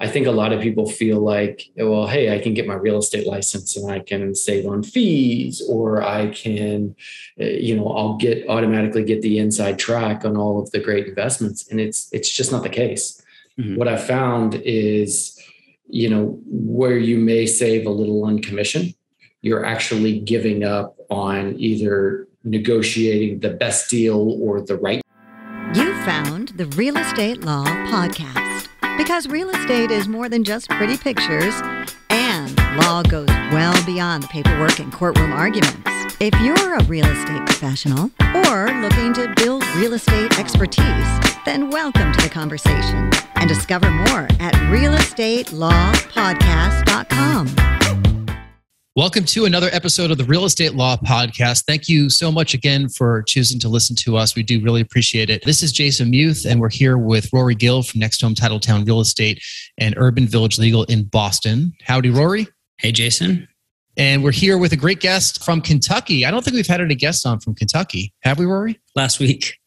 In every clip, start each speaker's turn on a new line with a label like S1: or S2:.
S1: I think a lot of people feel like, well, hey, I can get my real estate license and I can save on fees, or I can, I'll automatically get the inside track on all of the great investments. And it's just not the case. Mm-hmm. What I found is, where you may save a little on commission, you're actually giving up on either negotiating the best deal or the right.
S2: You found the Real Estate Law Podcast, because real estate is more than just pretty pictures, and law goes well beyond the paperwork and courtroom arguments. If you're a real estate professional or looking to build real estate expertise, then welcome to the conversation and discover more at realestatelawpodcast.com.
S3: Welcome to another episode of the Real Estate Law Podcast. Thank you so much again for choosing to listen to us. We do really appreciate it. This is Jason Muth, and we're here with Rory Gill from Next Home Title Town Real Estate and Urban Village Legal in Boston. Howdy, Rory.
S4: Hey, Jason.
S3: And we're here with a great guest from Kentucky. I don't think we've had any guests on from Kentucky. Have we, Rory?
S4: Last week.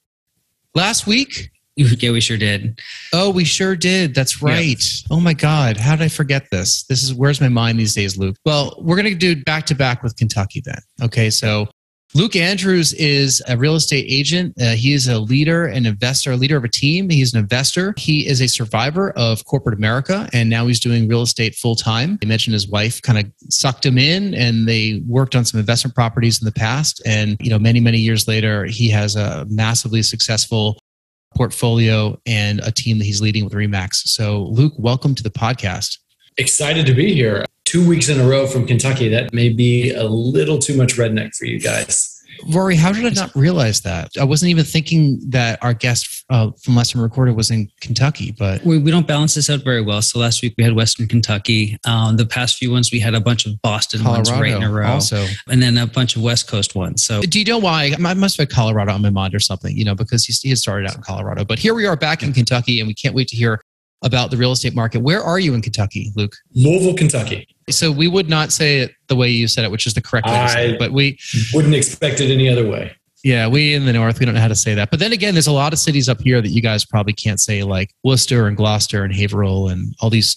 S3: Last week?
S4: Yeah, we sure did.
S3: Oh, we sure did. That's right. Yeah. Oh my God. How did I forget this? Where's my mind these days, Luke? Well, we're going to do back to back with Kentucky then. Okay. So Luke Andrews is a real estate agent. He is a leader, an investor, a leader of a team. He's an investor. He is a survivor of corporate America, and now he's doing real estate full time. He mentioned his wife kind of sucked him in, and they worked on some investment properties in the past. And, many, many years later, he has a massively successful portfolio and a team that he's leading with RE/MAX. So Luke, welcome to the podcast.
S1: Excited to be here. 2 weeks in a row from Kentucky. That may be a little too much redneck for you guys.
S3: Rory, how did I not realize that? I wasn't even thinking that our guest from last time we recorded was in Kentucky, but
S4: we don't balance this out very well. So last week we had Western Kentucky. The past few ones we had a bunch of Boston Colorado ones right in a row, also, and then a bunch of West Coast ones. So
S3: do you know why? I must have had Colorado on my mind or something, because he had started out in Colorado. But here we are back in Kentucky, and we can't wait to hear about the real estate market. Where are you in Kentucky, Luke?
S1: Louisville, Kentucky.
S3: So we would not say it the way you said it, which is the correct way to say it, but we
S1: wouldn't expect it any other way.
S3: Yeah, we in the North, we don't know how to say that. But then again, there's a lot of cities up here that you guys probably can't say, like Worcester and Gloucester and Haverhill and all these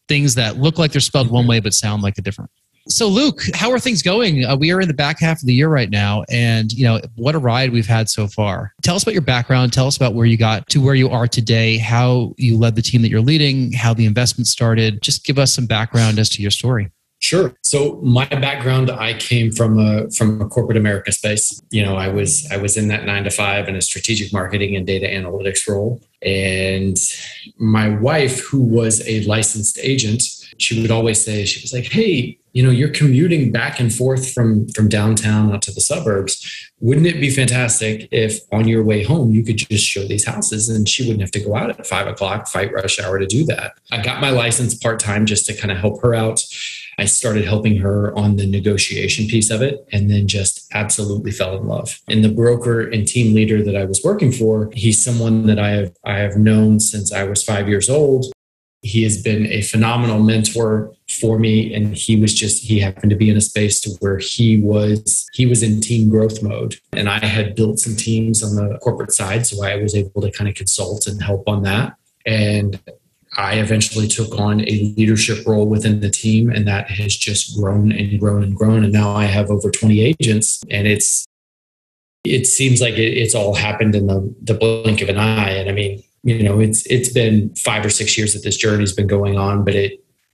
S3: things that look like they're spelled one way but sound like a different. So Luke, how are things going? We are in the back half of the year right now, and what a ride we've had so far. Tell us about your background. Tell us about where you got to where you are today, how you led the team that you're leading, how the investment started. Just give us some background as to your story.
S1: Sure. So my background, I came from a corporate America space. I was in that 9 to 5 in a strategic marketing and data analytics role. And my wife, who was a licensed agent, she would always say, she was like, hey, you're commuting back and forth from downtown out to the suburbs. Wouldn't it be fantastic if on your way home, you could just show these houses and she wouldn't have to go out at 5 o'clock, fight rush hour to do that? I got my license part-time just to kind of help her out. I started helping her on the negotiation piece of it, and then just absolutely fell in love. And the broker and team leader that I was working for, he's someone that I have known since I was 5 years old. He has been a phenomenal mentor for me. And he happened to be in a space to where he was in team growth mode. And I had built some teams on the corporate side. So I was able to kind of consult and help on that. And I eventually took on a leadership role within the team, and that has just grown and grown and grown. And now I have over 20 agents, and it seems like it's all happened in the blink of an eye. And I mean, it's been 5 or 6 years that this journey's been going on, but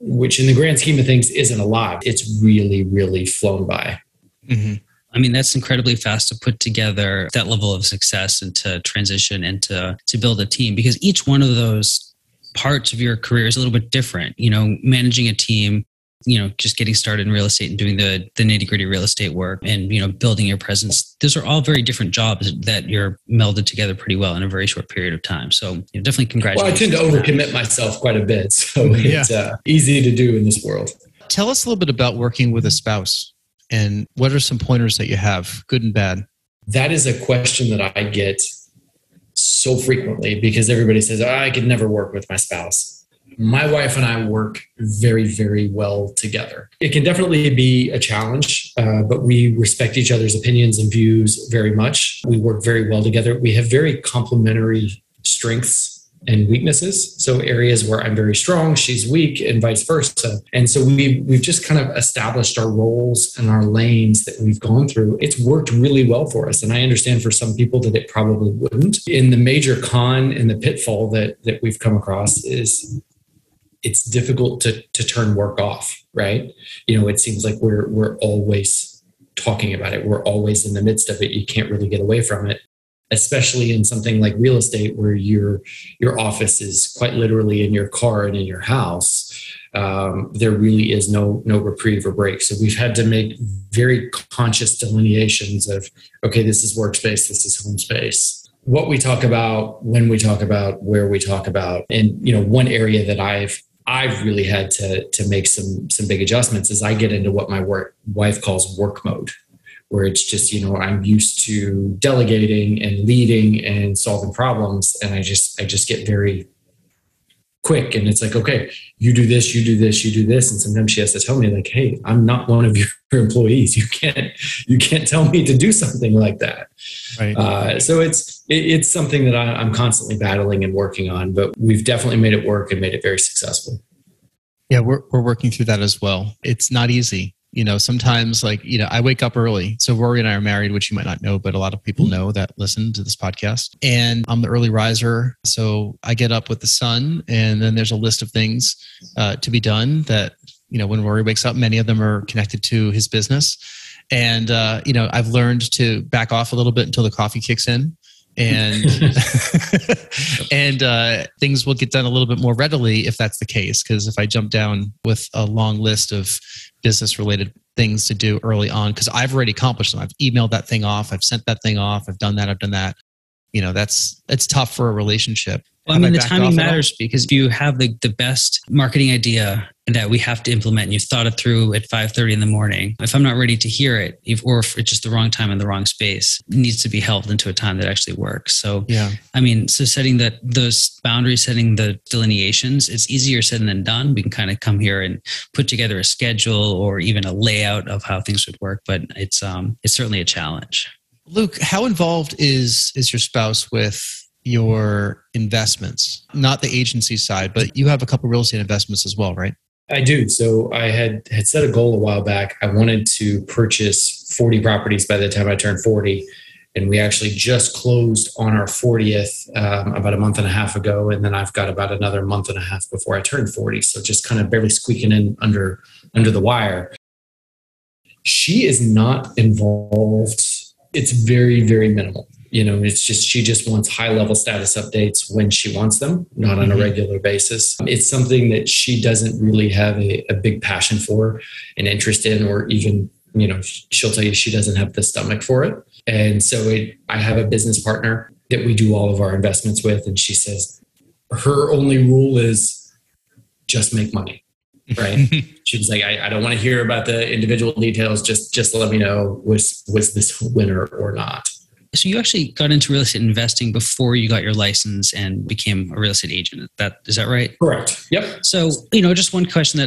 S1: which in the grand scheme of things isn't a lot. It's really, really flown by.
S4: Mm-hmm. I mean, that's incredibly fast to put together that level of success and to transition and to build a team, because each one of those parts of your career is a little bit different. Managing a team, just getting started in real estate and doing the nitty-gritty real estate work and, building your presence. Those are all very different jobs that you're melded together pretty well in a very short period of time. So definitely congratulations.
S1: Well, I tend to overcommit myself quite a bit. So it's easy to do in this world.
S3: Tell us a little bit about working with a spouse, and what are some pointers that you have, good and bad?
S1: That is a question that I get so frequently, because everybody says, I could never work with my spouse. My wife and I work very, very well together. It can definitely be a challenge, but we respect each other's opinions and views very much. We work very well together. We have very complementary strengths and weaknesses. So areas where I'm very strong, she's weak, and vice versa. And so we've just kind of established our roles and our lanes that we've gone through. It's worked really well for us. And I understand for some people that it probably wouldn't. And the major con and the pitfall that we've come across is it's difficult to turn work off, right? It seems like we're always talking about it. We're always in the midst of it. You can't really get away from it, especially in something like real estate where your office is quite literally in your car and in your house. There really is no reprieve or break. So we've had to make very conscious delineations of, okay, this is workspace, this is home space. What we talk about, when we talk about, where we talk about. And, one area that I've really had to make some big adjustments is I get into what my wife calls work mode, where it's just, I'm used to delegating and leading and solving problems. And I just get very quick. And it's like, okay, you do this, you do this, you do this. And sometimes she has to tell me like, hey, I'm not one of your employees. You can't tell me to do something like that. Right. So it's something that I'm constantly battling and working on, but we've definitely made it work and made it very successful.
S3: Yeah, we're working through that as well. It's not easy. Sometimes I wake up early. So Rory and I are married, which you might not know, but a lot of people know that listen to this podcast. And I'm the early riser. So I get up with the sun, and then there's a list of things to be done that, when Rory wakes up, many of them are connected to his business. And, I've learned to back off a little bit until the coffee kicks in. And things will get done a little bit more readily if that's the case. Because if I jump down with a long list of business-related things to do early on, because I've already accomplished them. I've emailed that thing off. I've sent that thing off. I've done that. It's tough for a relationship.
S4: Well, the timing matters, because if you have the best marketing idea that we have to implement and you've thought it through at 5:30 in the morning, if I'm not ready to hear it, or if it's just the wrong time in the wrong space, it needs to be held into a time that actually works. So, so setting those boundaries, setting the delineations, it's easier said than done. We can kind of come here and put together a schedule or even a layout of how things would work, but it's certainly a challenge.
S3: Luke, how involved is your spouse with your investments? Not the agency side, but you have a couple of real estate investments as well, right?
S1: I do. So I had set a goal a while back. I wanted to purchase 40 properties by the time I turned 40. And we actually just closed on our 40th about a month and a half ago. And then I've got about another month and a half before I turn 40. So just kind of barely squeaking in under the wire. She is not involved. It's very, very minimal. It's just, she just wants high level status updates when she wants them, not on a regular basis. It's something that she doesn't really have a big passion for, an interest in, or even, she'll tell you she doesn't have the stomach for it. And so I have a business partner that we do all of our investments with. And she says her only rule is just make money. Right. She was like, I don't want to hear about the individual details. Just let me know, was this a winner or not?
S4: So you actually got into real estate investing before you got your license and became a real estate agent. Is that right?
S1: Correct. Yep.
S4: So, just one question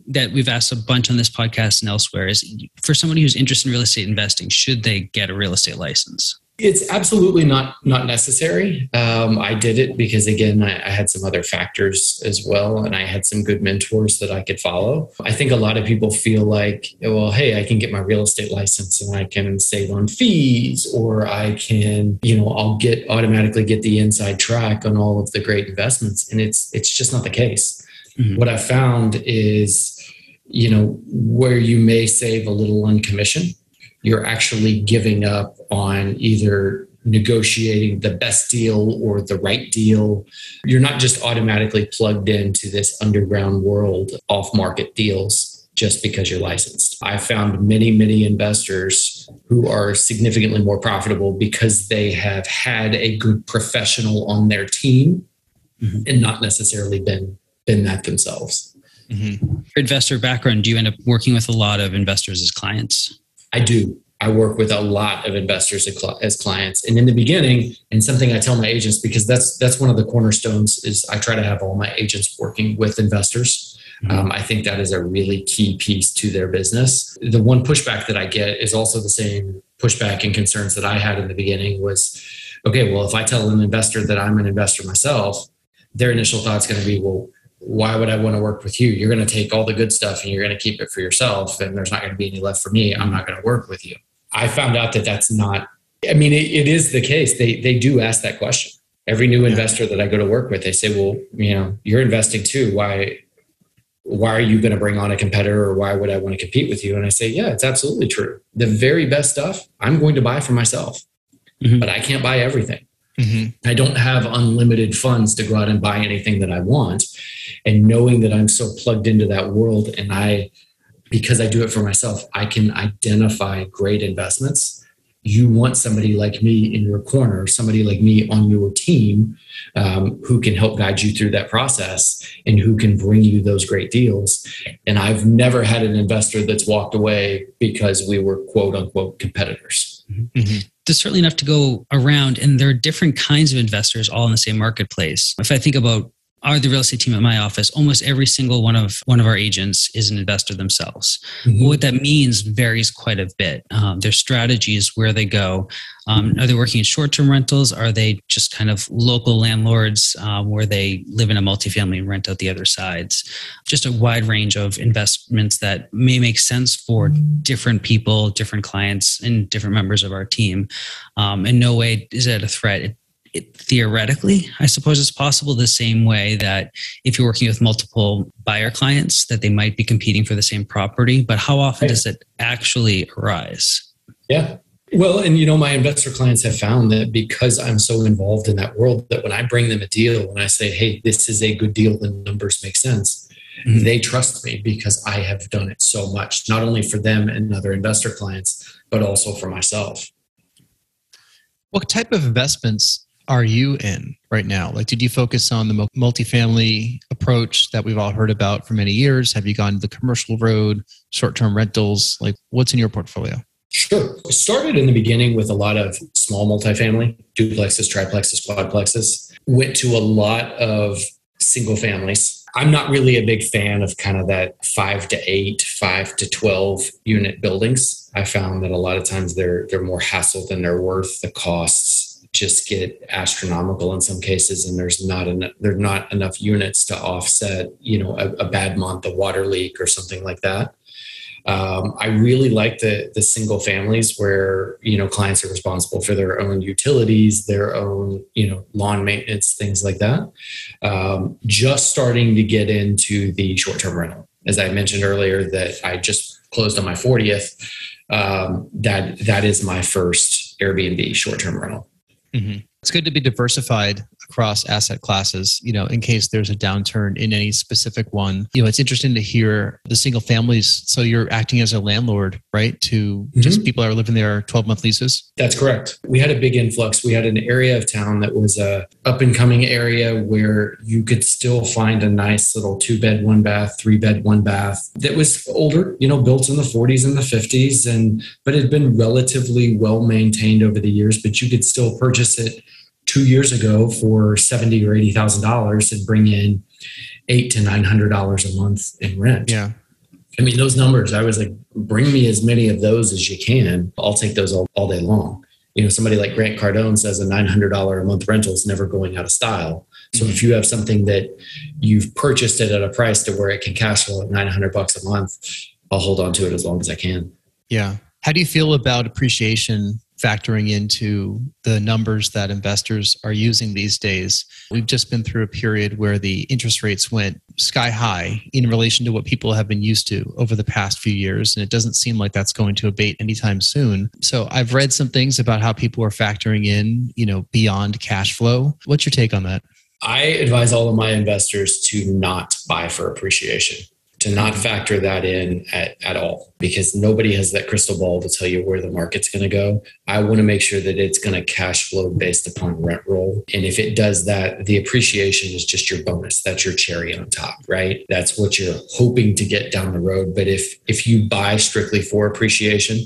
S4: that we've asked a bunch on this podcast and elsewhere is, for somebody who's interested in real estate investing, should they get a real estate license?
S1: It's absolutely not necessary. I did it because, again, I had some other factors as well, and I had some good mentors that I could follow. I think a lot of people feel like, well, hey, I can get my real estate license and I can save on fees, or I can, I'll automatically get the inside track on all of the great investments. And it's just not the case. Mm-hmm. What I found is, where you may save a little on commission, you're actually giving up on either negotiating the best deal or the right deal. You're not just automatically plugged into this underground world of off-market deals just because you're licensed. I found many, many investors who are significantly more profitable because they have had a good professional on their team and not necessarily been that themselves.
S4: Mm-hmm. Your investor background, do you end up working with a lot of investors as clients?
S1: I do. I work with a lot of investors as clients. And in the beginning, and something I tell my agents, because that's one of the cornerstones, is I try to have all my agents working with investors. I think that is a really key piece to their business. The one pushback that I get is also the same pushback and concerns that I had in the beginning was, okay, well, if I tell an investor that I'm an investor myself, their initial thought's going to be, well, why would I want to work with you? You're going to take all the good stuff and you're going to keep it for yourself. And there's not going to be any left for me. I'm not going to work with you. I found out that that's not, I mean, it is the case. They do ask that question. Every new investor that I go to work with, they say, well, you're investing too. Why are you going to bring on a competitor, or why would I want to compete with you? And I say, yeah, it's absolutely true. The very best stuff I'm going to buy for myself, but I can't buy everything. I don't have unlimited funds to go out and buy anything that I want. And knowing that I'm so plugged into that world, and because I do it for myself, I can identify great investments. You want somebody like me in your corner, somebody like me on your team, who can help guide you through that process and who can bring you those great deals. And I've never had an investor that's walked away because we were quote unquote competitors.
S4: There's certainly enough to go around, and there are different kinds of investors all in the same marketplace. If I think about the real estate team at my office, almost every single one of our agents is an investor themselves. What that means varies quite a bit. Their strategies, where they go. Are they working in short-term rentals? Are they just kind of local landlords where they live in a multifamily and rent out the other sides? Just a wide range of investments that may make sense for different people, different clients, and different members of our team. In no way is it a threat. Theoretically, I suppose it's possible, the same way that if you're working with multiple buyer clients, that they might be competing for the same property. But how often does it actually arise?
S1: Yeah. Well, and my investor clients have found that because I'm so involved in that world, that when I bring them a deal, when I say, hey, this is a good deal, the numbers make sense, they trust me because I have done it so much, not only for them and other investor clients, but also for myself.
S3: What type of investments are you in right now? Like, did you focus on the multifamily approach that we've all heard about for many years? Have you gone the commercial road, short-term rentals? Like, what's in your portfolio?
S1: Sure. I started in the beginning with a lot of small multifamily, duplexes, triplexes, quadplexes. Went to a lot of single families. I'm not really a big fan of kind of that 5 to 8, 5 to 12 unit buildings. I found that a lot of times they're more hassle than they're worth. The costs just get astronomical in some cases, and there's not enough units to offset, a bad month, a water leak or something like that. I really like the single families where, clients are responsible for their own utilities, their own, lawn maintenance, things like that. Just starting to get into the short-term rental. As I mentioned earlier, that I just closed on my 40th. That is my first Airbnb short-term rental.
S3: It's good to be diversified across asset classes, in case there's a downturn in any specific one. It's interesting to hear the single families. So you're acting as a landlord, right? To just people that are living there 12-month leases? That's
S1: correct. We had a big influx. We had an area of town that was a up-and-coming area where you could still find a nice little 2-bed, 1-bath, 3-bed, 1-bath that was older, built in the 40s and the 50s, but had been relatively well maintained over the years, but you could still purchase it 2 years ago for $70,000 or $80,000 and bring in $800 to $900 a month in rent.
S3: Yeah.
S1: I mean, those numbers, I was like, bring me as many of those as you can. I'll take those all day long. Somebody like Grant Cardone says a $900 a month rental is never going out of style. So if you have something that you've purchased it at a price to where it can cash flow at $900 a month, I'll hold on to it as long as I can.
S3: Yeah. How do you feel about appreciation factoring into the numbers that investors are using these days? We've just been through a period where the interest rates went sky high in relation to what people have been used to over the past few years. And it doesn't seem like that's going to abate anytime soon. So I've read some things about how people are factoring in, beyond cash flow. What's your take on that?
S1: I advise all of my investors to not buy for appreciation, to not factor that in at all, because nobody has that crystal ball to tell you where the market's going to go. I want to make sure that it's going to cash flow based upon rent roll. And if it does that, the appreciation is just your bonus. That's your cherry on top, right? That's what you're hoping to get down the road. But if you buy strictly for appreciation,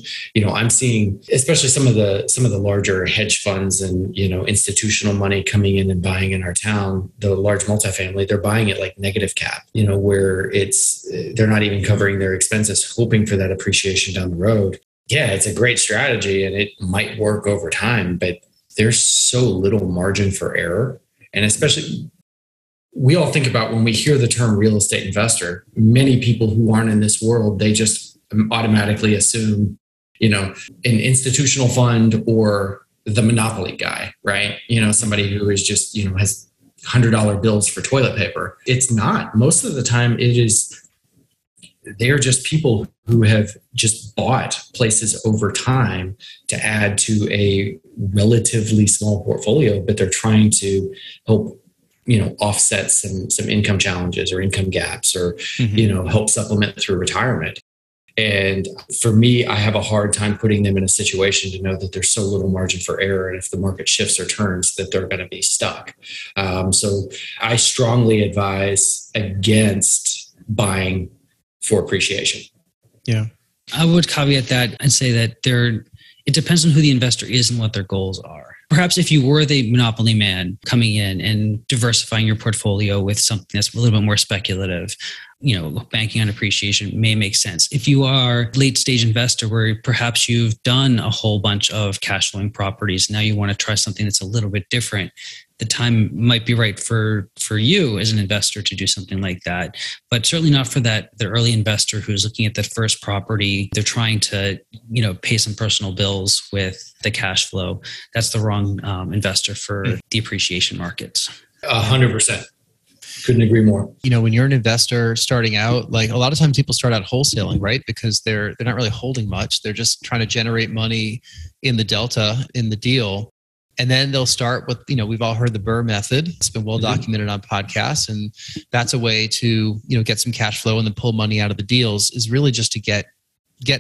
S1: I'm seeing, especially some of the larger hedge funds and, institutional money coming in and buying in our town, the large multifamily, they're buying it like negative cap, where they're not even covering their expenses, hoping for that appreciation down the road. Yeah, it's a great strategy and it might work over time, but there's so little margin for error. And especially we all think about when we hear the term real estate investor, many people who aren't in this world, they just automatically assume, an institutional fund or the monopoly guy, right? Somebody who is just, has $100 bills for toilet paper. It's not. Most of the time they're just people who have just bought places over time to add to a relatively small portfolio, but they're trying to help, offset some income challenges or income gaps or, help supplement through retirement. And for me, I have a hard time putting them in a situation to know that there's so little margin for error. And if the market shifts or turns, that they're going to be stuck. So I strongly advise against buying for appreciation.
S3: Yeah.
S4: I would caveat that and say that it depends on who the investor is and what their goals are. Perhaps if you were the monopoly man coming in and diversifying your portfolio with something that's a little bit more speculative, banking on appreciation may make sense. If you are a late stage investor where perhaps you've done a whole bunch of cash flowing properties, now you want to try something that's a little bit different, the time might be right for you as an investor to do something like that, but certainly not for the early investor who's looking at that first property. They're trying to, pay some personal bills with the cash flow. That's the wrong investor for the appreciation markets.
S1: 100%. Couldn't agree more.
S3: When you're an investor starting out, like a lot of times people start out wholesaling, right? Because they're not really holding much. They're just trying to generate money in the delta in the deal. And then they'll start with, we've all heard the Burr method. It's been well documented on podcasts. And that's a way to, get some cash flow and then pull money out of the deals, is really just to get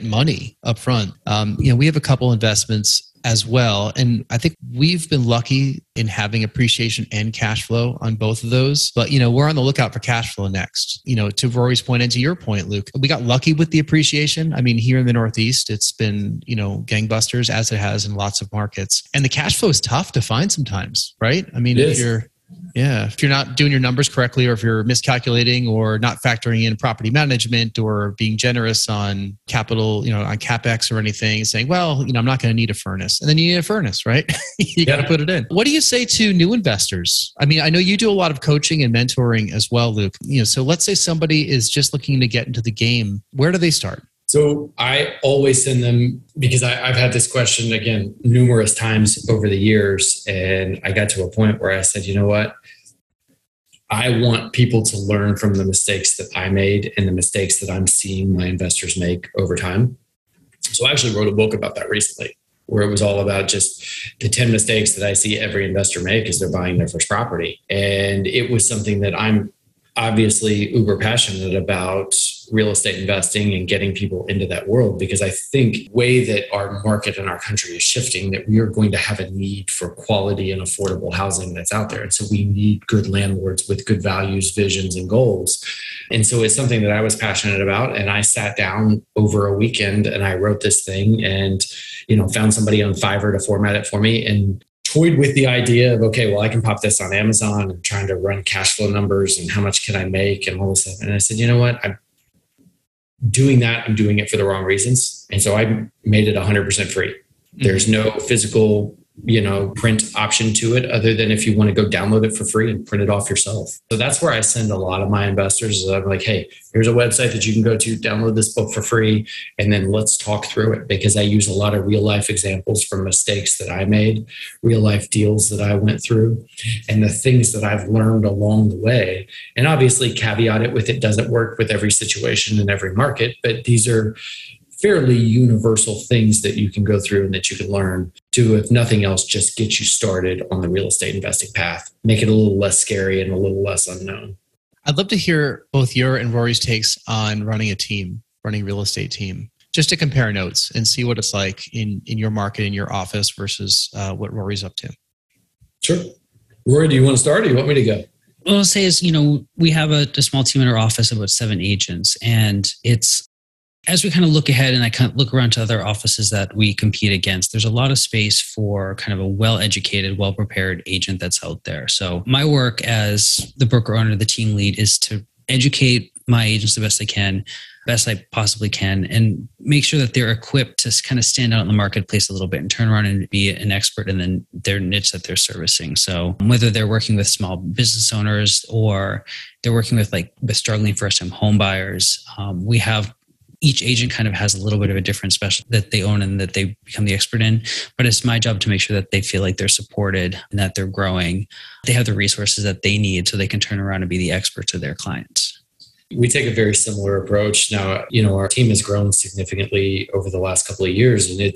S3: money up front. We have a couple investments as well. And I think we've been lucky in having appreciation and cash flow on both of those. But, we're on the lookout for cash flow next. To Rory's point and to your point, Luke, we got lucky with the appreciation. I mean, here in the Northeast, it's been, gangbusters, as it has in lots of markets. And the cash flow is tough to find sometimes, right? I mean, if you're not doing your numbers correctly, or if you're miscalculating or not factoring in property management or being generous on capital, on CapEx or anything, saying, well, I'm not going to need a furnace. And then you need a furnace, right? You got to put it in. What do you say to new investors? I mean, I know you do a lot of coaching and mentoring as well, Luke. So let's say somebody is just looking to get into the game. Where do they start?
S1: So I always send them, because I've had this question again numerous times over the years, and I got to a point where I said, you know what? I want people to learn from the mistakes that I made and the mistakes that I'm seeing my investors make over time. So I actually wrote a book about that recently, where it was all about just the 10 mistakes that I see every investor make as they're buying their first property. And it was something that I'm obviously uber passionate about, real estate investing and getting people into that world, because I think the way that our market and our country is shifting, that we are going to have a need for quality and affordable housing that's out there. And so we need good landlords with good values, visions, and goals. And so it's something that I was passionate about. And I sat down over a weekend and I wrote this thing and, found somebody on Fiverr to format it for me, and toyed with the idea of, okay, well, I can pop this on Amazon, and trying to run cash flow numbers and how much can I make and all this stuff. And I said, you know what? I'm doing it for the wrong reasons. And so I made it 100% free. There's no physical, print option to it, other than if you want to go download it for free and print it off yourself. So that's where I send a lot of my investors. I'm like, hey, here's a website that you can go to, download this book for free, and then let's talk through it, because I use a lot of real life examples from mistakes that I made, real life deals that I went through, and the things that I've learned along the way. And obviously caveat it with, it doesn't work with every situation in every market, but these are fairly universal things that you can go through and that you can learn to, if nothing else, just get you started on the real estate investing path, make it a little less scary and a little less unknown.
S3: I'd love to hear both your and Rory's takes on running a real estate team, just to compare notes and see what it's like in your market, in your office, versus what Rory's up to.
S1: Sure. Rory, do you want to start, or do you want me to go?
S4: What I'll say is, we have a small team in our office, about 7 agents, and it's, as we kind of look ahead and I kind of look around to other offices that we compete against, there's a lot of space for kind of a well-educated, well-prepared agent that's out there. So my work as the broker owner, the team lead, is to educate my agents the best I can, best I possibly can and make sure that they're equipped to kind of stand out in the marketplace a little bit and turn around and be an expert in their niche that they're servicing. So whether they're working with small business owners or they're working with struggling first-time home buyers, we have each agent kind of has a little bit of a different special that they own and that they become the expert in. But it's my job to make sure that they feel like they're supported and that they're growing. They have the resources that they need so they can turn around and be the expert to their clients.
S1: We take a very similar approach. Now, our team has grown significantly over the last couple of years. And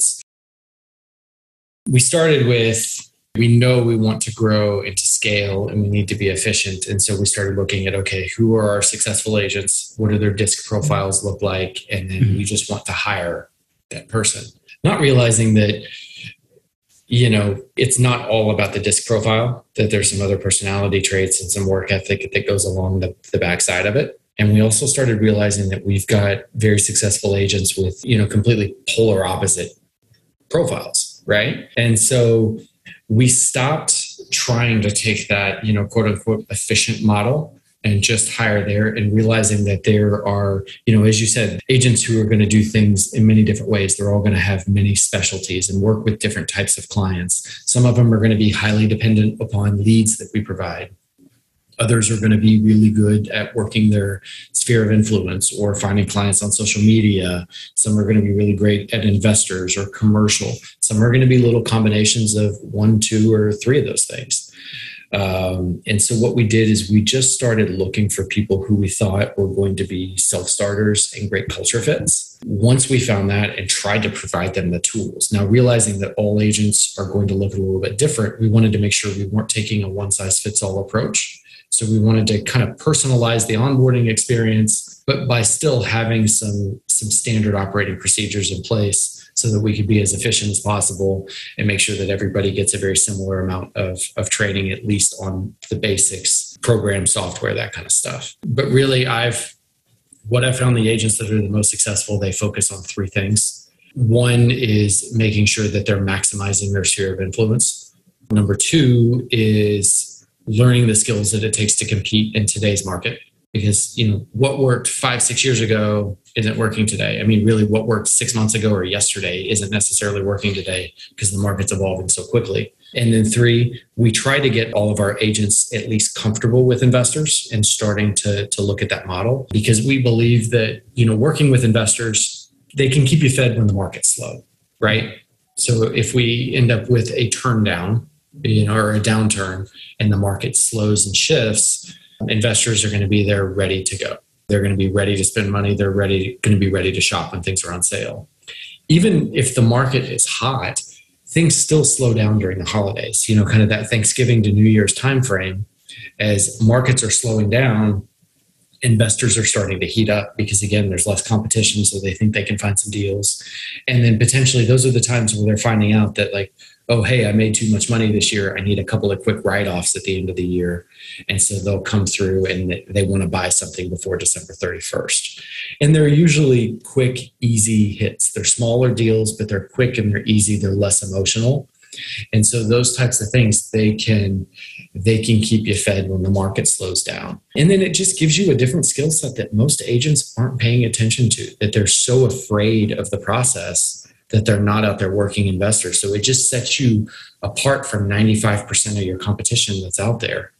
S1: we started with, we know we want to grow into scale and we need to be efficient. And so we started looking at, okay, who are our successful agents? What do their disc profiles look like? And then we just want to hire that person. Not realizing that, it's not all about the disc profile, that there's some other personality traits and some work ethic that goes along the backside of it. And we also started realizing that we've got very successful agents with, completely polar opposite profiles, right? And so we stopped trying to take that, quote unquote, efficient model and just hire there, and realizing that there are, as you said, agents who are going to do things in many different ways. They're all going to have many specialties and work with different types of clients. Some of them are going to be highly dependent upon leads that we provide. Others are going to be really good at working their sphere of influence or finding clients on social media. Some are going to be really great at investors or commercial. Some are going to be little combinations of 1, 2, or 3 of those things. And so what we did is we just started looking for people who we thought were going to be self-starters and great culture fits. Once we found that and tried to provide them the tools. Now, realizing that all agents are going to look a little bit different, we wanted to make sure we weren't taking a one-size-fits-all approach. So we wanted to kind of personalize the onboarding experience, but by still having some standard operating procedures in place so that we could be as efficient as possible and make sure that everybody gets a very similar amount of training, at least on the basics, program software, that kind of stuff. But really, what I found the agents that are the most successful, they focus on 3 things. One is making sure that they're maximizing their sphere of influence. Number 2 is learning the skills that it takes to compete in today's market. Because, what worked 5-6 years ago isn't working today. I mean, really what worked 6 months ago or yesterday isn't necessarily working today because the market's evolving so quickly. And then 3, we try to get all of our agents at least comfortable with investors and starting to look at that model, because we believe that, working with investors, they can keep you fed when the market's slow, right? So if we end up with a turn down, or a downturn, and the market slows and shifts, investors are going to be there ready to go. They're going to be ready to spend money. They're going to be ready to shop when things are on sale. Even if the market is hot, things still slow down during the holidays, kind of that Thanksgiving to New Year's timeframe. As markets are slowing down, investors are starting to heat up because, again, there's less competition, so they think they can find some deals. And then potentially those are the times where they're finding out that, oh, hey, I made too much money this year. I need a couple of quick write-offs at the end of the year. And so they'll come through and they want to buy something before December 31st. And they're usually quick, easy hits. They're smaller deals, but they're quick and they're easy. They're less emotional. And so those types of things, they can keep you fed when the market slows down. And then it just gives you a different skill set that most agents aren't paying attention to, that they're so afraid of the process that they're not out there working investors. So it just sets you apart from 95% of your competition that's out there.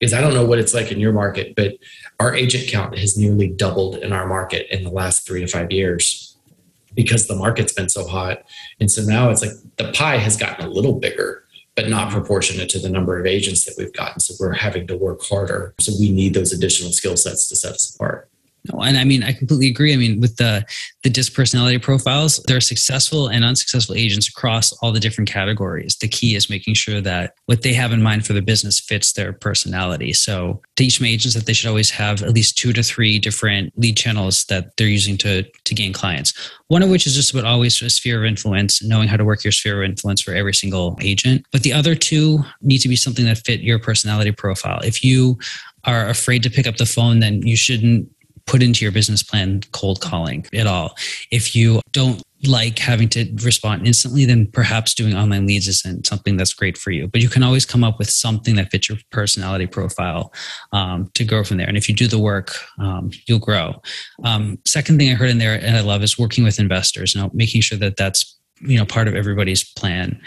S1: Because I don't know what it's like in your market, but our agent count has nearly doubled in our market in the last 3 to 5 years because the market's been so hot. And so now it's like the pie has gotten a little bigger, but not proportionate to the number of agents that we've gotten. So we're having to work harder. So we need those additional skill sets to set us apart.
S4: No, and I mean, I completely agree. I mean, with the DISC personality profiles, there are successful and unsuccessful agents across all the different categories. The key is making sure that what they have in mind for their business fits their personality. So teach my agents that they should always have at least 2 to 3 different lead channels that they're using to gain clients. One of which is just about always a sphere of influence, knowing how to work your sphere of influence for every single agent. But the other 2 need to be something that fit your personality profile. If you are afraid to pick up the phone, then you shouldn't put into your business plan cold calling at all. If you don't like having to respond instantly, then perhaps doing online leads isn't something that's great for you. But you can always come up with something that fits your personality profile to grow from there. And if you do the work, you'll grow. Second thing I heard in there and I love is working with investors, making sure that that's part of everybody's plan.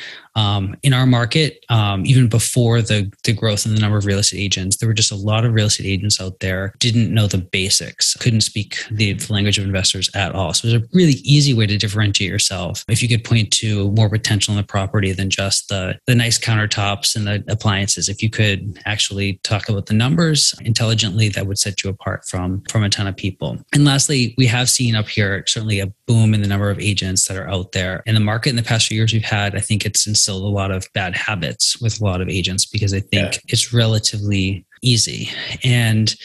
S4: In our market, even before the growth in the number of real estate agents, there were just a lot of real estate agents out there, didn't know the basics, couldn't speak the language of investors at all. So it was a really easy way to differentiate yourself. If you could point to more potential in the property than just the nice countertops and the appliances, if you could actually talk about the numbers intelligently, that would set you apart from a ton of people. And lastly, we have seen up here certainly a boom in the number of agents that are out there. In the market in the past few years we've had, I think it's instilled a lot of bad habits with a lot of agents because I think it's relatively easy. And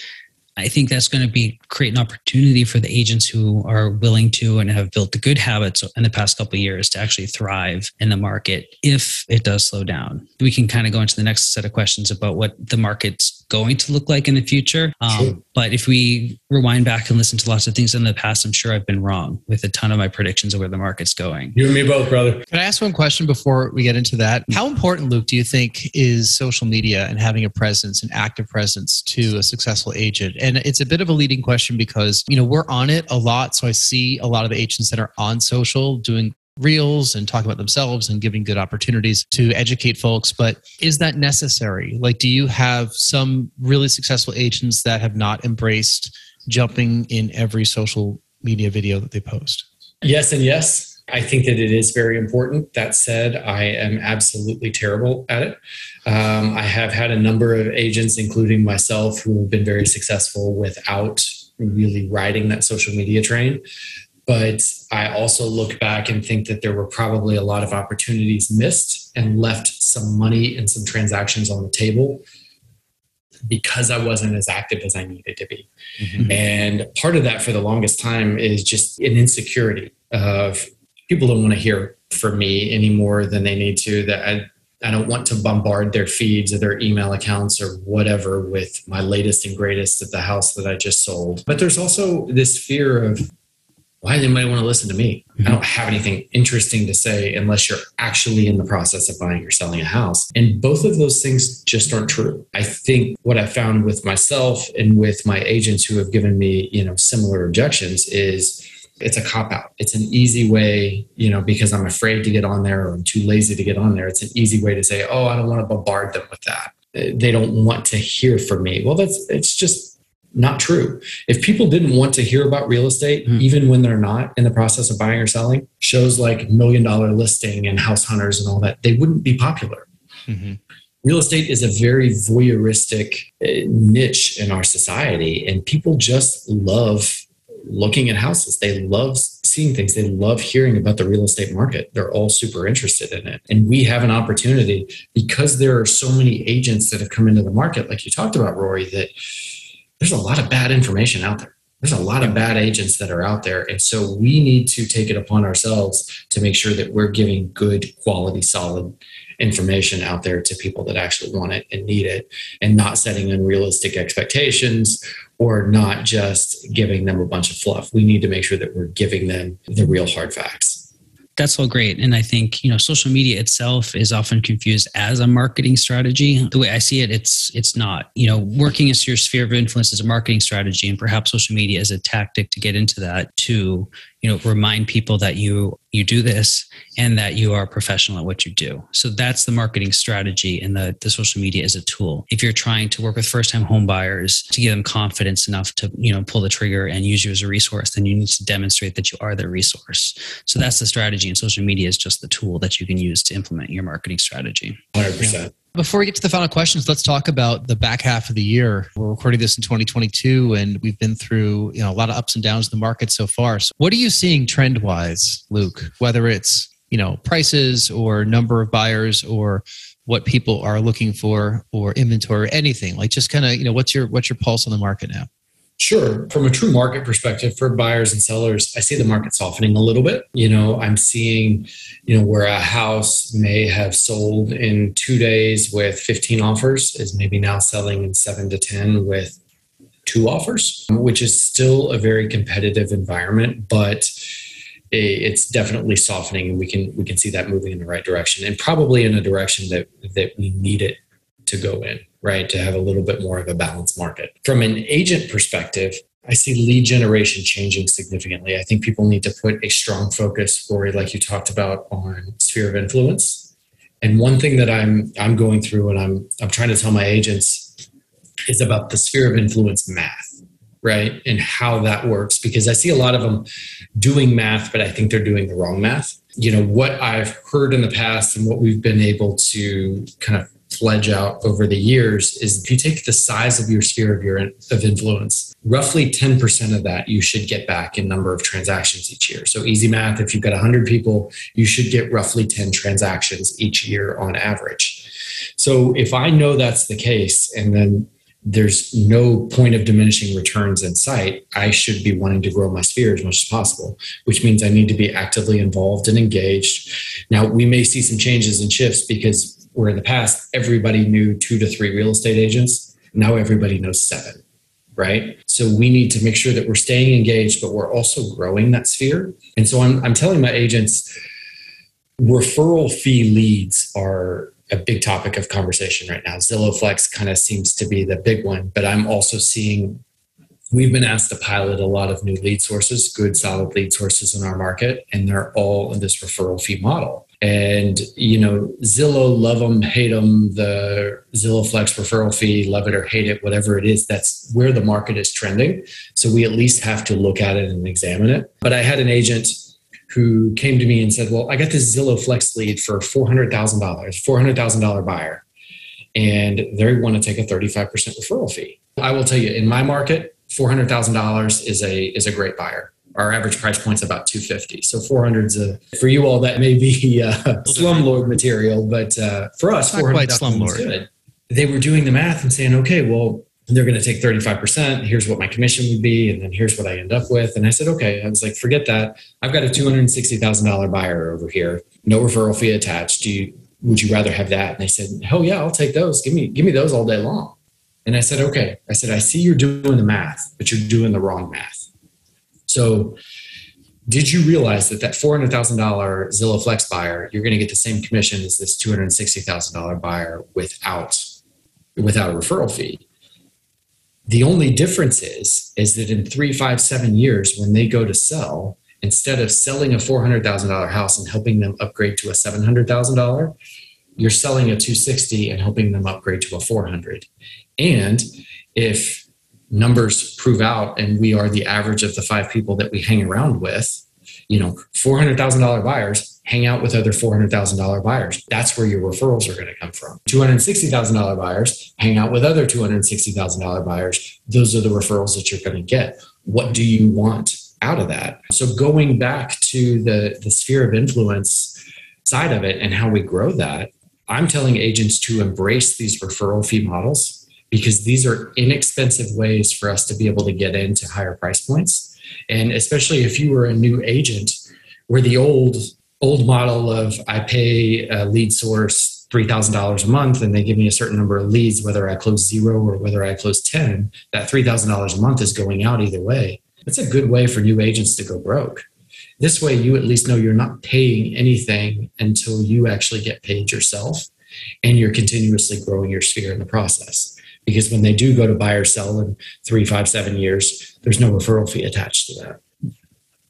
S4: I think that's going to create an opportunity for the agents who are willing to and have built the good habits in the past couple of years to actually thrive in the market if it does slow down. We can kind of go into the next set of questions about what the market's going to look like in the future. Sure. But if we rewind back and listen to lots of things in the past, I'm sure I've been wrong with a ton of my predictions of where the market's going.
S1: You and me both, brother.
S3: Can I ask one question before we get into that? How important, Luke, do you think is social media and having a presence, an active presence to a successful agent? And it's a bit of a leading question because, we're on it a lot. So I see a lot of the agents that are on social doing reels and talking about themselves and giving good opportunities to educate folks. But is that necessary? Like, do you have some really successful agents that have not embraced jumping in every social media video that they post?
S1: Yes and yes. I think that it is very important. That said, I am absolutely terrible at it. I have had a number of agents, including myself, who have been very successful without really riding that social media train. But I also look back and think that there were probably a lot of opportunities missed and left some money and some transactions on the table because I wasn't as active as I needed to be. Mm-hmm. And part of that for the longest time is just an insecurity of people don't want to hear from me any more than they need to, that I don't want to bombard their feeds or their email accounts or whatever with my latest and greatest at the house that I just sold. But there's also this fear of, why does anybody want to listen to me? I don't have anything interesting to say unless you're actually in the process of buying or selling a house. And both of those things just aren't true. I think what I found with myself and with my agents who have given me, similar objections is it's a cop-out. It's an easy way, because I'm afraid to get on there or I'm too lazy to get on there. It's an easy way to say, oh, I don't want to bombard them with that. They don't want to hear from me. Well, it's just not true. If people didn't want to hear about real estate, even when they're not in the process of buying or selling, shows like $1 Million Listing and House Hunters and all that, they wouldn't be popular. Mm-hmm. Real estate is a very voyeuristic niche in our society, and people just love looking at houses. They love seeing things. They love hearing about the real estate market. They're all super interested in it. And we have an opportunity because there are so many agents that have come into the market, like you talked about, Rory, that there's a lot of bad information out there. There's a lot of bad agents that are out there. And so we need to take it upon ourselves to make sure that we're giving good quality, solid information out there to people that actually want it and need it, and not setting unrealistic expectations or not just giving them a bunch of fluff. We need to make sure that we're giving them the real hard facts.
S4: That's all great. And I think, social media itself is often confused as a marketing strategy. The way I see it, it's not. Working as your sphere of influence is a marketing strategy, and perhaps social media is a tactic to get into that, to remind people that you do this and that you are professional at what you do. So that's the marketing strategy, and the social media is a tool. If you're trying to work with first-time home buyers to give them confidence enough to pull the trigger and use you as a resource, then you need to demonstrate that you are their resource. So that's the strategy, and social media is just the tool that you can use to implement your marketing strategy.
S1: 100%.
S3: Before we get to the final questions, let's talk about the back half of the year. We're recording this in 2022, and we've been through a lot of ups and downs in the market so far. So what are you seeing trend-wise, Luke? Whether it's prices or number of buyers or what people are looking for or inventory or anything, like just kind of what's your pulse on the market now?
S1: Sure. From a true market perspective for buyers and sellers, I see the market softening a little bit. I'm seeing, where a house may have sold in 2 days with 15 offers is maybe now selling in 7 to 10 with 2 offers, which is still a very competitive environment. But it's definitely softening, and we can see that moving in the right direction, and probably in a direction that we need it to go in, right? To have a little bit more of a balanced market. From an agent perspective, I see lead generation changing significantly. I think people need to put a strong focus, Rory, like you talked about, on sphere of influence. And one thing that I'm going through, and I'm trying to tell my agents, is about the sphere of influence math, right? And how that works, because I see a lot of them doing math, but I think they're doing the wrong math. What I've heard in the past and what we've been able to kind of pledge out over the years is if you take the size of your sphere of influence, roughly 10% of that you should get back in number of transactions each year. So easy math, if you've got 100 people, you should get roughly 10 transactions each year on average. So if I know that's the case, and then there's no point of diminishing returns in sight, I should be wanting to grow my sphere as much as possible, which means I need to be actively involved and engaged. Now, we may see some changes and shifts, because where in the past, everybody knew 2 to 3 real estate agents. Now everybody knows 7, right? So we need to make sure that we're staying engaged, but we're also growing that sphere. And so I'm telling my agents, referral fee leads are a big topic of conversation right now. Zillow Flex kind of seems to be the big one, but I'm also seeing, we've been asked to pilot a lot of new lead sources, good solid lead sources in our market, and they're all in this referral fee model. And, Zillow, love them, hate them, the Zillow Flex referral fee, love it or hate it, whatever it is, that's where the market is trending. So we at least have to look at it and examine it. But I had an agent who came to me and said, well, I got this Zillow Flex lead for $400,000 buyer, and they want to take a 35% referral fee. I will tell you, in my market, $400,000 is a great buyer. Our average price point's about $250. So 400's for you all, that may be slumlord material, but for us, $400,000 is good. They were doing the math and saying, okay, well, they're going to take 35%. Here's what my commission would be. And then here's what I end up with. And I said, okay. I was like, forget that. I've got a $260,000 buyer over here. No referral fee attached. Would you rather have that? And they said, hell yeah, I'll take those. Give me those all day long. And I said, okay. I said, I see you're doing the math, but you're doing the wrong math. So did you realize that $400,000 Zillow Flex buyer, you're going to get the same commission as this $260,000 buyer without a referral fee? The only difference is that in 3, 5, 7 years, when they go to sell, instead of selling a $400,000 house and helping them upgrade to a $700,000, you're selling a $260,000 and helping them upgrade to a $400,000. And if numbers prove out and we are the average of the 5 people that we hang around with, $400,000 buyers hang out with other $400,000 buyers. That's where your referrals are going to come from. $260,000 buyers hang out with other $260,000 buyers. Those are the referrals that you're going to get. What do you want out of that? So going back to the sphere of influence side of it and how we grow that, I'm telling agents to embrace these referral fee models, because these are inexpensive ways for us to be able to get into higher price points. And especially if you were a new agent, where the old model of I pay a lead source $3,000 a month and they give me a certain number of leads, whether I close 0 or whether I close 10, that $3,000 a month is going out either way. That's a good way for new agents to go broke. This way, you at least know you're not paying anything until you actually get paid yourself, and you're continuously growing your sphere in the process. Because when they do go to buy or sell in 3, 5, 7 years, there's no referral fee attached to that.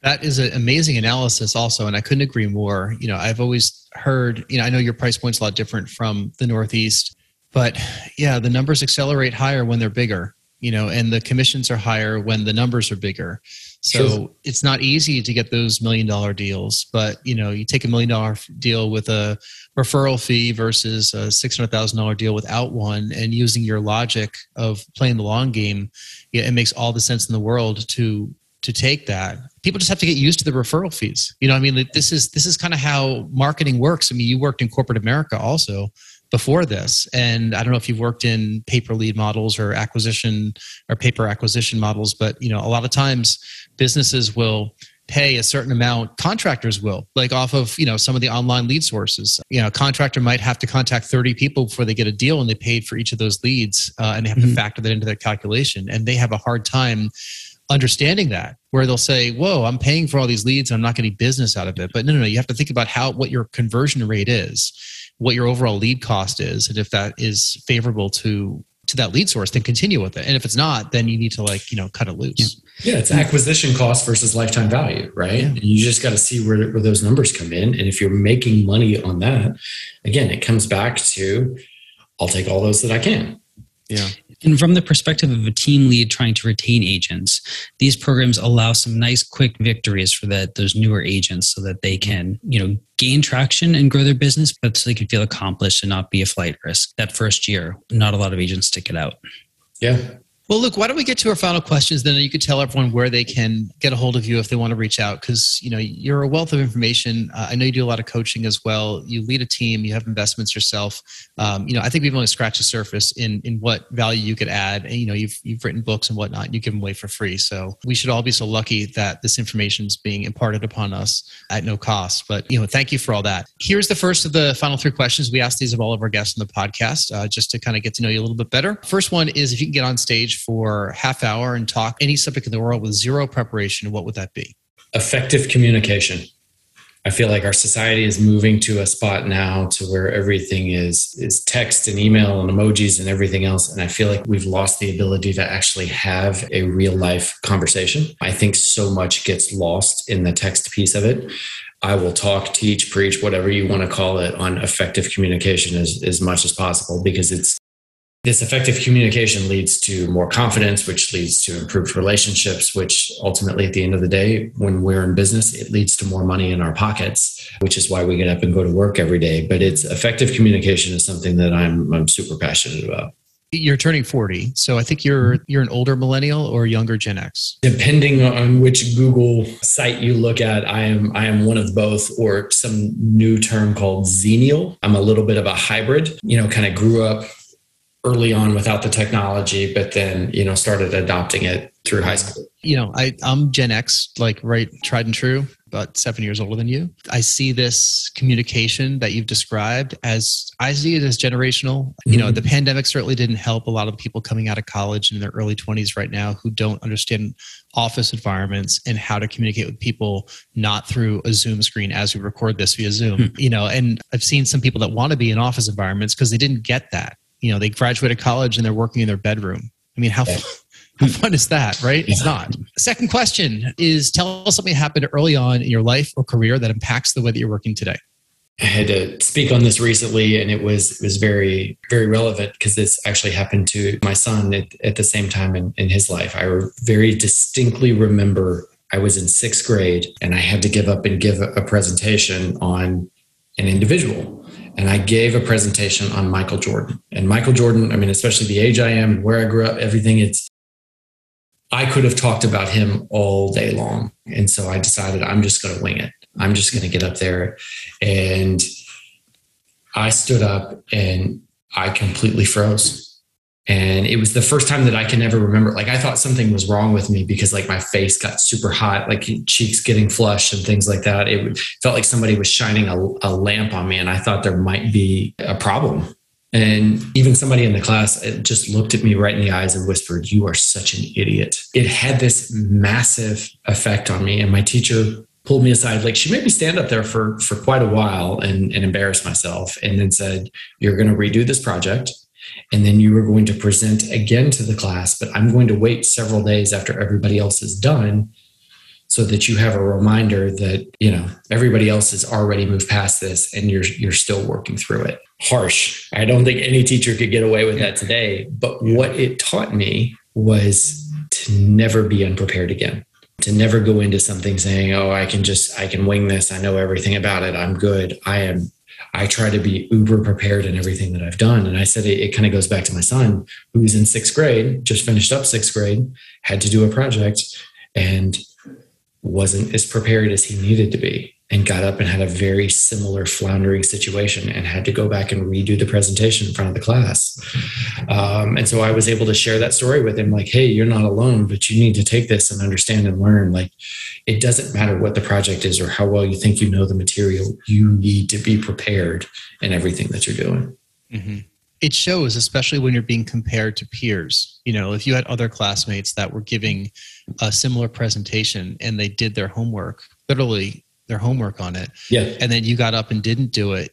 S3: That is an amazing analysis also, and I couldn't agree more. I've always heard, I know your price point's a lot different from the Northeast, but yeah, the numbers accelerate higher when they're bigger, and the commissions are higher when the numbers are bigger. So sure. It's not easy to get those $1 million deals, but you take $1 million deal with a referral fee versus a $600,000 deal without one, and using your logic of playing the long game, it makes all the sense in the world to take that. People just have to get used to the referral fees. This is kind of how marketing works. You worked in corporate America also before this, and I don't know if you've worked in paper lead models or acquisition or paper acquisition models, but a lot of times businesses will pay a certain amount. Contractors will, like off of some of the online lead sources. A contractor might have to contact 30 people before they get a deal, and they paid for each of those leads, and they have to factor that into their calculation. And they have a hard time understanding that, where they'll say, whoa, I'm paying for all these leads and I'm not getting business out of it. But no, you have to think about what your conversion rate is, what your overall lead cost is. And if that is favorable to that lead source, then continue with it. And if it's not, then you need to cut it loose.
S1: Yeah, it's acquisition cost versus lifetime value, right? Yeah. And you just got to see where those numbers come in. And if you're making money on that, again, it comes back to, I'll take all those that I can.
S3: Yeah.
S4: And from the perspective of a team lead trying to retain agents, these programs allow some nice quick victories for those newer agents so that they can, gain traction and grow their business, but so they can feel accomplished and not be a flight risk. That first year, not a lot of agents stick it out.
S1: Yeah.
S3: Well, Luke, why don't we get to our final questions? Then you could tell everyone where they can get a hold of you if they want to reach out, because you're a wealth of information. I know you do a lot of coaching as well. You lead a team. You have investments yourself. I think we've only scratched the surface in what value you could add. And, you've written books and whatnot. And you give them away for free. So we should all be so lucky that this information is being imparted upon us at no cost. But thank you for all that. Here's the first of the final 3 questions. We ask these of all of our guests on the podcast, just to kind of get to know you a little bit better. First one is, if you can get on stage for half hour and talk any subject in the world with zero preparation, what would that be?
S1: Effective communication. I feel like our society is moving to a spot now to where everything is text and email and emojis and everything else. And I feel like we've lost the ability to actually have a real life conversation. I think so much gets lost in the text piece of it. I will talk, teach, preach, whatever you want to call it, on effective communication as much as possible, because this effective communication leads to more confidence, which leads to improved relationships, which ultimately at the end of the day, when we're in business, it leads to more money in our pockets, which is why we get up and go to work every day. But effective communication is something that I'm super passionate about.
S3: You're turning 40, so I think you're an older millennial or younger Gen X.
S1: Depending on which Google site you look at, I am one of both, or some new term called Xennial. I'm a little bit of a hybrid. Kind of grew up early on without the technology, but then, started adopting it through high school.
S3: I'm Gen X, right, tried and true, about 7 years older than you. I see this communication that you've described I see it as generational.
S1: Mm-hmm.
S3: The pandemic certainly didn't help a lot of the people coming out of college in their early 20s right now who don't understand office environments and how to communicate with people, not through a Zoom screen as we record this via Zoom. And I've seen some people that want to be in office environments because they didn't get that. They graduated college and they're working in their bedroom. I mean, how fun is that, right? It's not. Second question is, tell us something that happened early on in your life or career that impacts the way that you're working today.
S1: I had to speak on this recently, and it was very, very relevant because this actually happened to my son at the same time in his life. I very distinctly remember I was in 6th grade and I had to give a presentation on an individual. And I gave a presentation on Michael Jordan. And Michael Jordan, especially the age I am, where I grew up, everything, I could have talked about him all day long. And so I decided I'm just going to wing it. I'm just going to get up there. And I stood up and I completely froze. And it was the first time that I can ever remember. I thought something was wrong with me because my face got super hot, cheeks getting flushed and things like that. It felt like somebody was shining a lamp on me, and I thought there might be a problem. And even somebody in the class just looked at me right in the eyes and whispered, "You are such an idiot." It had this massive effect on me. And my teacher pulled me aside. She made me stand up there for quite a while and embarrass myself, and then said, "You're going to redo this project. And then you are going to present again to the class, but I'm going to wait several days after everybody else is done so that you have a reminder that, everybody else has already moved past this and you're still working through it." Harsh. I don't think any teacher could get away with that today. But what it taught me was to never be unprepared again, to never go into something saying, "Oh, I can wing this. I know everything about it. I'm good. I try to be uber prepared in everything that I've done." And I said, it kind of goes back to my son, who's in 6th grade, just finished up 6th grade, had to do a project and wasn't as prepared as he needed to be, and got up and had a very similar floundering situation and had to go back and redo the presentation in front of the class. And so I was able to share that story with him, "Hey, you're not alone, but you need to take this and understand and learn. It doesn't matter what the project is or how well you think you know the material. You need to be prepared in everything that you're doing."
S3: Mm-hmm. It shows, especially when you're being compared to peers. If you had other classmates that were giving a similar presentation and they did their homework, literally their homework on it, and then you got up and didn't do it,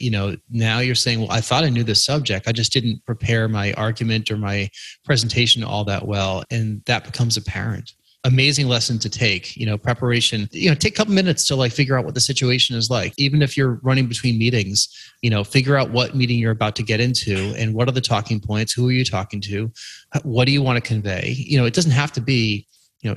S3: now you're saying, well, I thought I knew this subject. I just didn't prepare my argument or my presentation all that well. And that becomes apparent. Amazing lesson to take, preparation, take a couple minutes to figure out what the situation is like. Even if you're running between meetings, figure out what meeting you're about to get into and what are the talking points, who are you talking to, what do you want to convey? It doesn't have to be,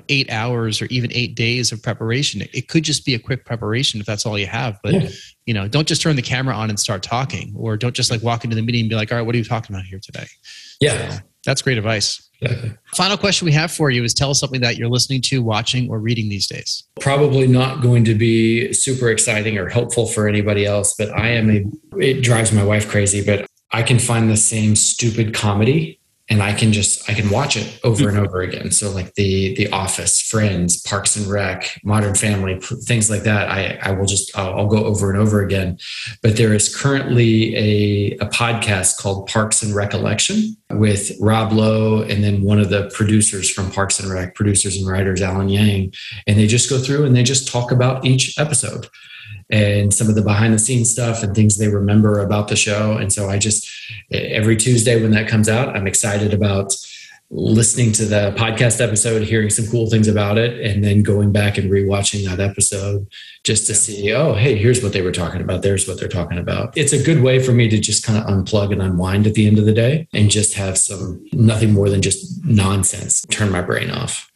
S3: 8 hours or even 8 days of preparation. It could just be a quick preparation if that's all you have. But, don't just turn the camera on and start talking, or don't just walk into the meeting and be like, all right, what are you talking about here today?
S1: Yeah.
S3: So that's great advice.
S1: Exactly.
S3: Final question we have for you is, tell us something that you're listening to, watching, or reading these days.
S1: Probably not going to be super exciting or helpful for anybody else, but it drives my wife crazy, but I can find the same stupid comedy and I can watch it over and over again. So like the Office, Friends, Parks and Rec, Modern Family, things like that. I'll go over and over again. But there is currently a podcast called Parks and Recollection with Rob Lowe and then one of the producers from Parks and Rec, producers and writers, Alan Yang. And they just go through and they just talk about each episode and some of the behind the scenes stuff and things they remember about the show. And so every Tuesday when that comes out, I'm excited about listening to the podcast episode, hearing some cool things about it, and then going back and rewatching that episode just to see, oh, hey, here's what they were talking about. There's what they're talking about. It's a good way for me to just kind of unplug and unwind at the end of the day and just have nothing more than just nonsense, turn my brain off.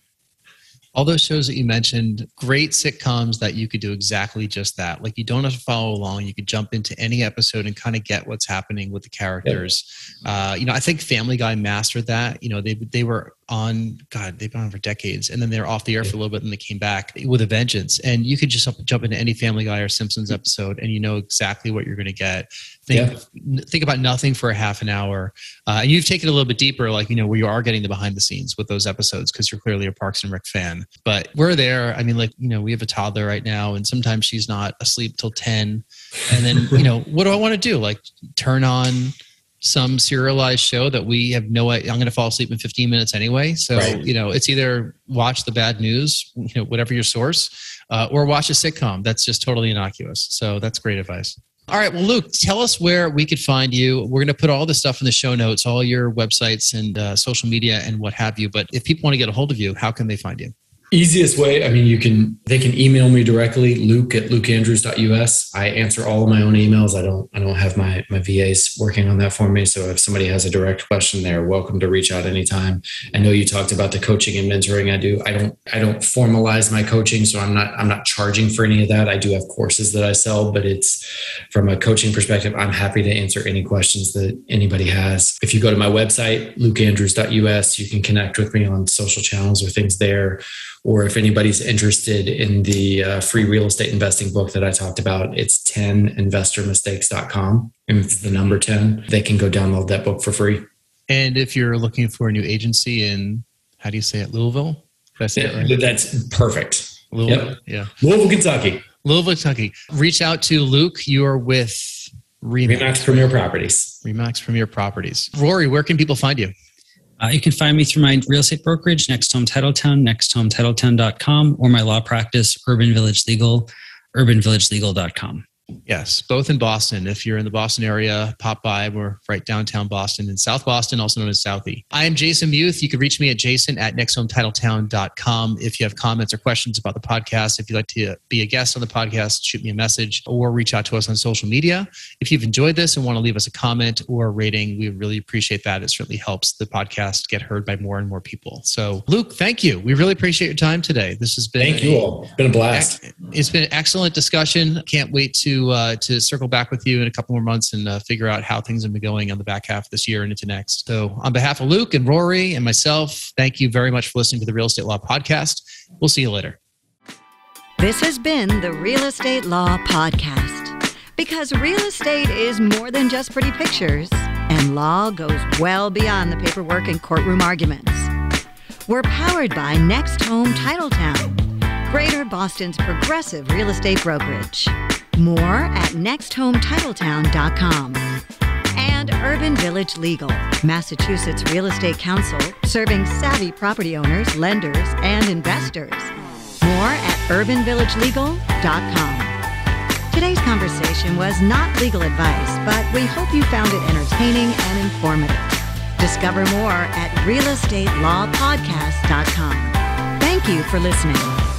S3: All those shows that you mentioned, great sitcoms that you could do exactly just that. You don't have to follow along. You could jump into any episode and kind of get what's happening with the characters. Yep. I think Family Guy mastered that. They were on, they've been on for decades, and then they're off the air for a little bit and they came back with a vengeance. And you could just jump into any Family Guy or Simpsons episode and you know exactly what you're going to get. Think about nothing for a half an hour. And you've taken it a little bit deeper, where you are getting the behind the scenes with those episodes because you're clearly a Parks and Rec fan. But we're there. We have a toddler right now and sometimes she's not asleep till 10. And then, what do I want to do? Turn on some serialized show that we have no idea. I'm going to fall asleep in 15 minutes anyway. So, right. It's either watch the bad news, whatever your source, or watch a sitcom that's just totally innocuous. So that's great advice. All right. Well, Luke, tell us where we could find you. We're going to put all the stuff in the show notes, all your websites and social media and what have you. But if people want to get a hold of you, how can they find you?
S1: Easiest way, they can email me directly, luke@lukeandrews.us. I answer all of my own emails. I don't have my VAs working on that for me. So if somebody has a direct question, they're welcome to reach out anytime. I know you talked about the coaching and mentoring I do. I don't formalize my coaching, so I'm not charging for any of that. I do have courses that I sell, but it's from a coaching perspective, I'm happy to answer any questions that anybody has. If you go to my website, lukeandrews.us, you can connect with me on social channels or things there. Or if anybody's interested in the free real estate investing book that I talked about, it's 10investormistakes.com. And it's the number 10. They can go download that book for free.
S3: And if you're looking for a new agency in, how do you say it, Louisville? Did I say it right?
S1: That's perfect.
S3: Louisville,
S1: yep.
S3: Yeah.
S1: Louisville, Kentucky.
S3: Reach out to Luke. You are with
S1: Remax Premier Properties.
S3: Remax Premier Properties. Rory, where can people find you?
S4: You can find me through my real estate brokerage, Next Home Titletown, nexthometitletown.com, or my law practice, Urban Village Legal, urbanvillagelegal.com.
S3: Yes, both in Boston. If you're in the Boston area, pop by. We're right downtown Boston in South Boston, also known as Southie. I am Jason Muth. You can reach me at jason@nexthometitletown.com. If you have comments or questions about the podcast, if you'd like to be a guest on the podcast, shoot me a message or reach out to us on social media. If you've enjoyed this and want to leave us a comment or a rating, we really appreciate that. It certainly helps the podcast get heard by more and more people. So, Luke, thank you. We really appreciate your time today. This has been
S1: Thank you all. It's been a blast.
S3: It's been an excellent discussion. Can't wait to circle back with you in a couple more months and figure out how things have been going on the back half of this year and into next. So on behalf of Luke and Rory and myself, thank you very much for listening to the Real Estate Law Podcast. We'll see you later.
S2: This has been the Real Estate Law Podcast. Because real estate is more than just pretty pictures, and law goes well beyond the paperwork and courtroom arguments. We're powered by Next Home Titletown, Greater Boston's progressive real estate brokerage. More at nexthometitletown.com. And and Urban Village Legal, Massachusetts Real Estate Counsel, serving savvy property owners, lenders, and investors. More at urbanvillagelegal.com. Today's conversation was not legal advice, but we hope you found it entertaining and informative. Discover more at realestatelawpodcast.com. Thank you for listening.